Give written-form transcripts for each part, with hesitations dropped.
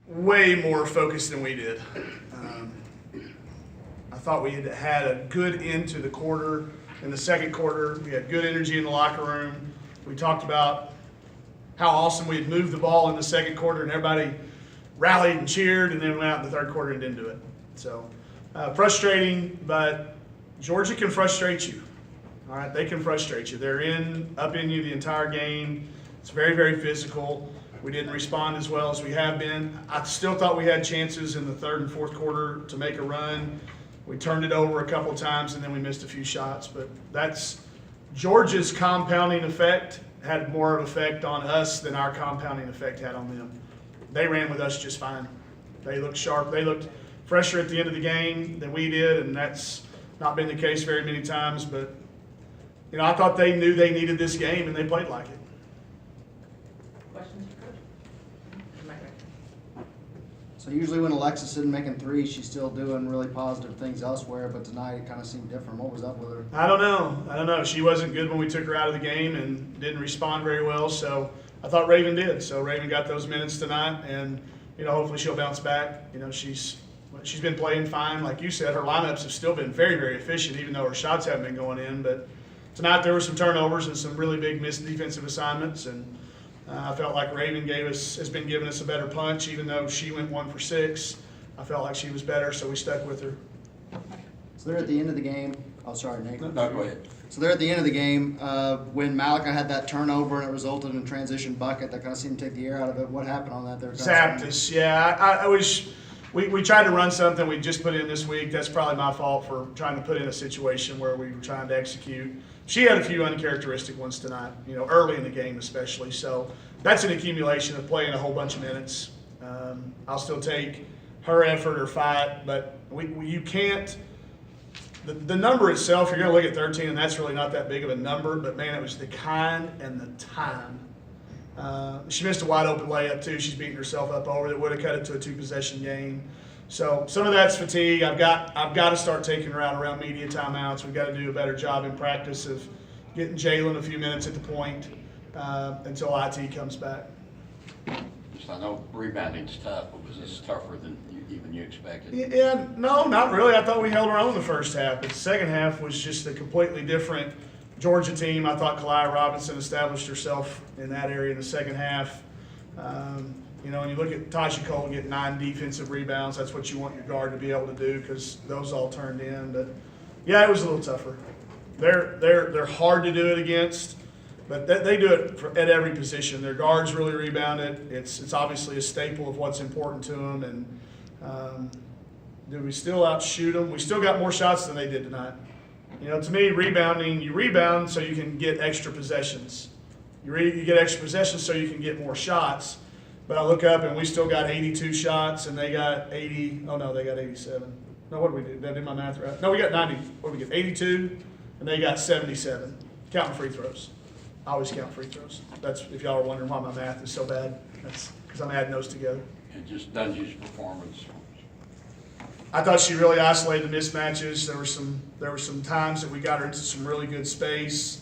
way more focused than we did. I thought we had a good end to the quarter. In the second quarter, we had good energy in the locker room. We talked about how awesome we had moved the ball in the second quarter, and everybody rallied and cheered, and then went out in the third quarter and didn't do it. So frustrating, but Georgia can frustrate you. All right, they can frustrate you. They're up in you the entire game. It's very, very physical. We didn't respond as well as we have been. I still thought we had chances in the third and fourth quarter to make a run. We turned it over a couple times, and then we missed a few shots. But that's Georgia's compounding effect had more of effect on us than our compounding effect had on them. They ran with us just fine. They looked sharp. They looked fresher at the end of the game than we did, and that's not been the case very many times. But, I thought they knew they needed this game, and they played like it. Questions for Coach? So usually when Alexis isn't making threes, she's still doing really positive things elsewhere, but tonight it kind of seemed different. What was up with her? I don't know. She wasn't good when we took her out of the game and didn't respond very well. So I thought Raven did. So Raven got those minutes tonight, and hopefully she'll bounce back. She's been playing fine, like you said. Her lineups have still been very, very efficient, even though her shots haven't been going in. But tonight there were some turnovers and some really big missed defensive assignments, and I felt like Raven has been giving us a better punch, even though she went 1 for 6. I felt like she was better, so we stuck with her. So they're at the end of the game. Oh, sorry, Nate. No, go ahead. So they're at the end of the game. When Malika had that turnover and it resulted in a transition bucket, that kind of seemed to take the air out of it. What happened on that? Zapped us, yeah. We tried to run something we just put in this week. That's probably my fault for trying to put in a situation where we were trying to execute. She had a few uncharacteristic ones tonight, early in the game especially. So that's an accumulation of playing a whole bunch of minutes. I'll still take her effort or fight, but you can't. The number itself, you're going to look at 13, and that's really not that big of a number, but man, it was the kind and the time. She missed a wide open layup too. She's beating herself up over it. Would have cut it to a 2-possession game. So some of that's fatigue. I've got to start taking her out around media timeouts. We've got to do a better job in practice of getting Jalen a few minutes at the point until IT comes back. I know rebounding's tough, but was this tougher than even you expected? Yeah, no, not really. I thought we held our own the first half, but the second half was just a completely different Georgia team. I thought Kalia Robinson established herself in that area in the second half. When you look at Tasha Cole getting 9 defensive rebounds, that's what you want your guard to be able to do because those all turned in. But yeah, it was a little tougher. They're hard to do it against, but they do it at every position. Their guards really rebound it. It's obviously a staple of what's important to them. And do we still outshoot them? We still got more shots than they did tonight. To me, rebounding, you rebound so you can get extra possessions. You get extra possessions so you can get more shots. But I look up and we still got 82 shots and they got 80. Oh, no, they got 87. No, what did we do? Did I do my math right? No, we got 90. What did we get? 82 and they got 77. Counting free throws. I always count free throws. That's if y'all are wondering why my math is so bad. That's because I'm adding those together. And just Dungy's performance. I thought she really isolated the mismatches. There were some times that we got her into some really good space.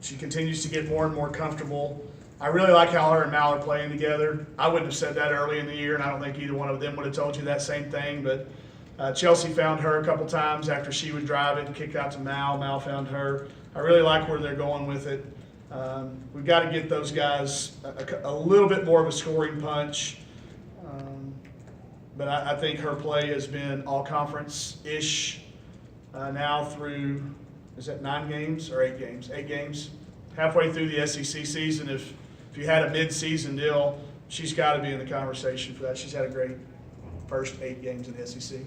She continues to get more and more comfortable. I really like how her and Mal are playing together. I wouldn't have said that early in the year, and I don't think either one of them would have told you that same thing. But Chelsea found her a couple times after she would drive it and kick out to Mal. Mal found her. I really like where they're going with it. We've got to get those guys a little bit more of a scoring punch. But I think her play has been all-conference-ish now through, is that 9 games or 8 games? 8 games. Halfway through the SEC season, if you had a mid-season deal, she's got to be in the conversation for that. She's had a great first 8 games in the SEC.